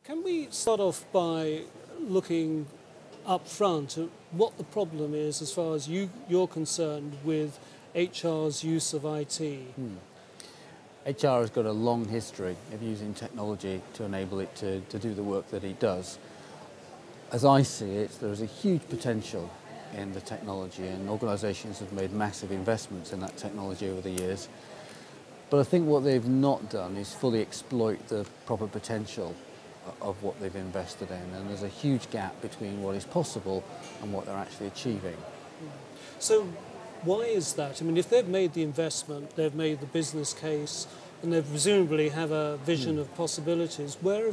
Can we start off by looking up front at what the problem is as far as you're concerned with HR's use of IT? HR has got a long history of using technology to enable it to do the work that it does. As I see it, there is a huge potential in the technology, and organisations have made massive investments in that technology over the years. But I think what they've not done is fully exploit the proper potential of what they've invested in, and there's a huge gap between what is possible and what they're actually achieving. So why is that? I mean, if they've made the investment, they've made the business case, and they presumably have a vision of possibilities, where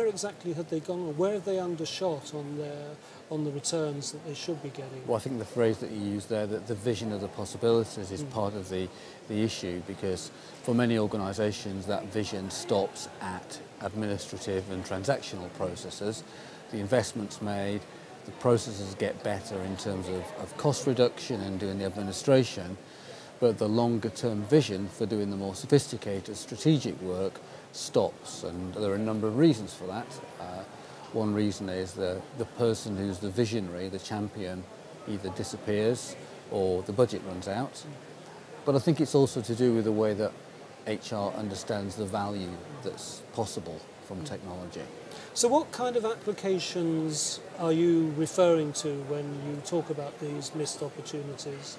exactly have they gone, or where have they undershot on the returns that they should be getting? Well, I think the phrase that you used there, that the vision of the possibilities, is part of the issue, because for many organisations that vision stops at administrative and transactional processes. The investment's made, the processes get better in terms of cost reduction and doing the administration, but the longer term vision for doing the more sophisticated strategic work stops, and there are a number of reasons for that. One reason is the person who's the visionary, the champion, either disappears or the budget runs out. But I think it's also to do with the way that HR understands the value that's possible from technology. So what kind of applications are you referring to when you talk about these missed opportunities?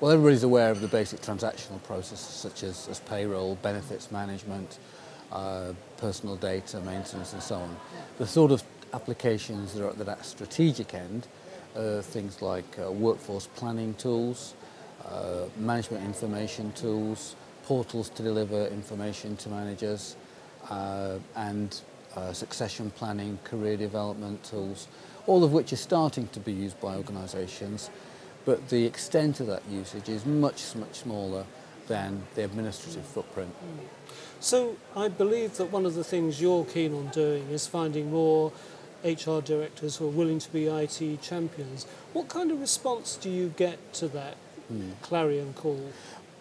Well, everybody's aware of the basic transactional processes such as payroll, benefits management, personal data, maintenance and so on. The sort of applications that are at that strategic end are things like workforce planning tools, management information tools, portals to deliver information to managers, and succession planning, career development tools, all of which are starting to be used by organisations, but the extent of that usage is much, much smaller than the administrative footprint. So I believe that one of the things you're keen on doing is finding more HR directors who are willing to be IT champions. What kind of response do you get to that clarion call?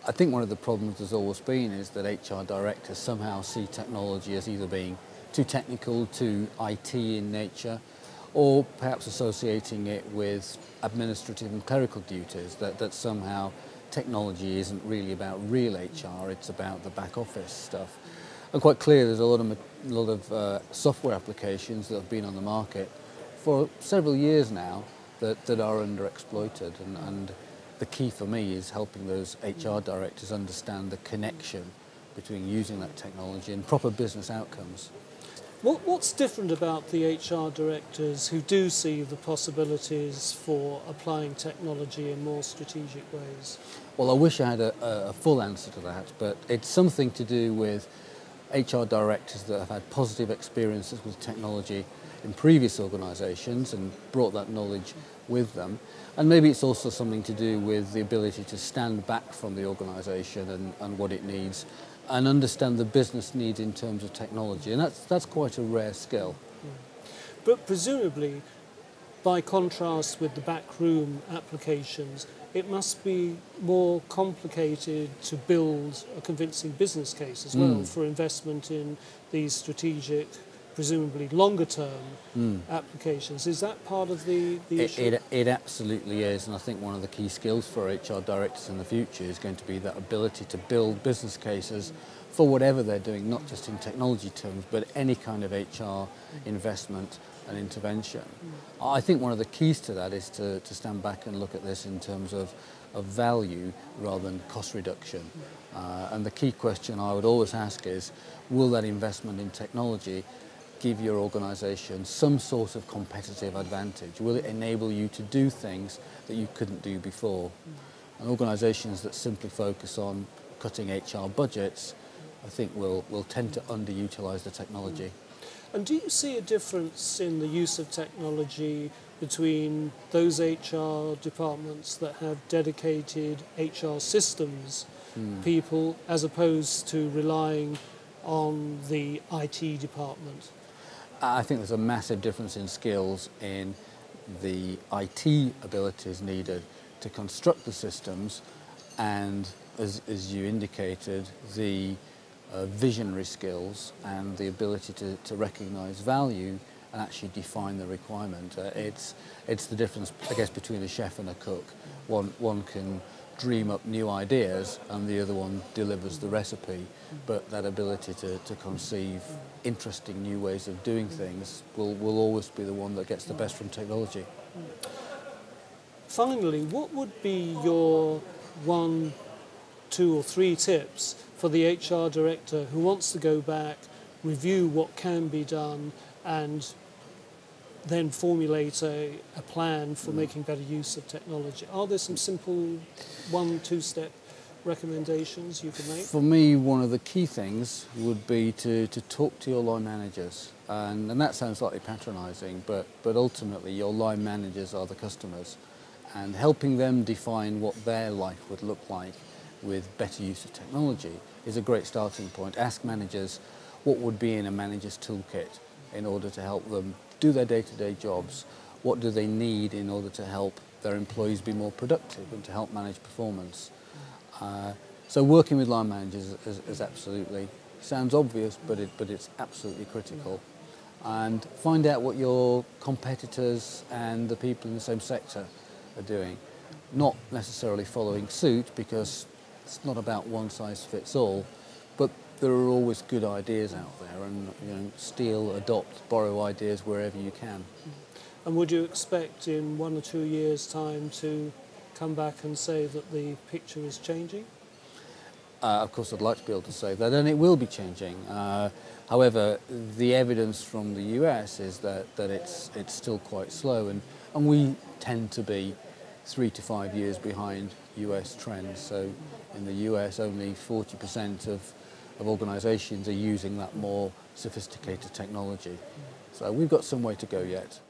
I think one of the problems there's always been is that HR directors somehow see technology as either being too technical, too IT in nature, or perhaps associating it with administrative and clerical duties, that somehow technology isn't really about real HR, it's about the back office stuff. And quite clear there's a lot of software applications that have been on the market for several years now that are underexploited, and the key for me is helping those HR directors understand the connection between using that technology and proper business outcomes. What's different about the HR directors who do see the possibilities for applying technology in more strategic ways? Well, I wish I had a full answer to that, but it's something to do with HR directors that have had positive experiences with technology in previous organisations and brought that knowledge with them. And maybe it's also something to do with the ability to stand back from the organisation and what it needs, and understand the business needs in terms of technology, and that's quite a rare skill. But presumably, by contrast with the backroom applications, it must be more complicated to build a convincing business case as well for investment in these strategic, presumably longer term applications. Is that part of the issue? It absolutely is, and I think one of the key skills for HR directors in the future is going to be that ability to build business cases for whatever they're doing, not just in technology terms, but any kind of HR investment and intervention. I think one of the keys to that is to stand back and look at this in terms of value rather than cost reduction. And the key question I would always ask is, will that investment in technology give your organisation some sort of competitive advantage? Will it enable you to do things that you couldn't do before? And organisations that simply focus on cutting HR budgets, I think will tend to underutilise the technology. And do you see a difference in the use of technology between those HR departments that have dedicated HR systems people as opposed to relying on the IT department? I think there's a massive difference in skills in the IT abilities needed to construct the systems, and as you indicated, the visionary skills and the ability to recognise value and actually define the requirement. It's the difference, I guess, between a chef and a cook. One can dream up new ideas and the other one delivers the recipe, but that ability to conceive interesting new ways of doing things will always be the one that gets the best from technology. Finally, what would be your 1, 2 or 3 tips for the HR director who wants to go back, review what can be done and then formulate a plan for making better use of technology? Are there some simple 1, 2-step recommendations you can make? For me, one of the key things would be to talk to your line managers. And that sounds slightly patronising, but ultimately your line managers are the customers. And helping them define what their life would look like with better use of technology is a great starting point. Ask managers what would be in a manager's toolkit in order to help them do their day-to-day jobs. What do they need in order to help their employees be more productive and to help manage performance? So working with line managers is absolutely, sounds obvious, but it's absolutely critical. And find out what your competitors and the people in the same sector are doing. Not necessarily following suit, because it's not about one size fits all, but there are always good ideas out there, and steal, adopt, borrow ideas wherever you can. And would you expect in 1 or 2 years' time to come back and say that the picture is changing? Of course, I'd like to be able to say that, and it will be changing. However, the evidence from the US is that it's still quite slow, and we tend to be 3 to 5 years behind US trends. So in the US, only 40% of organisations are using that more sophisticated technology. So we've got some way to go yet.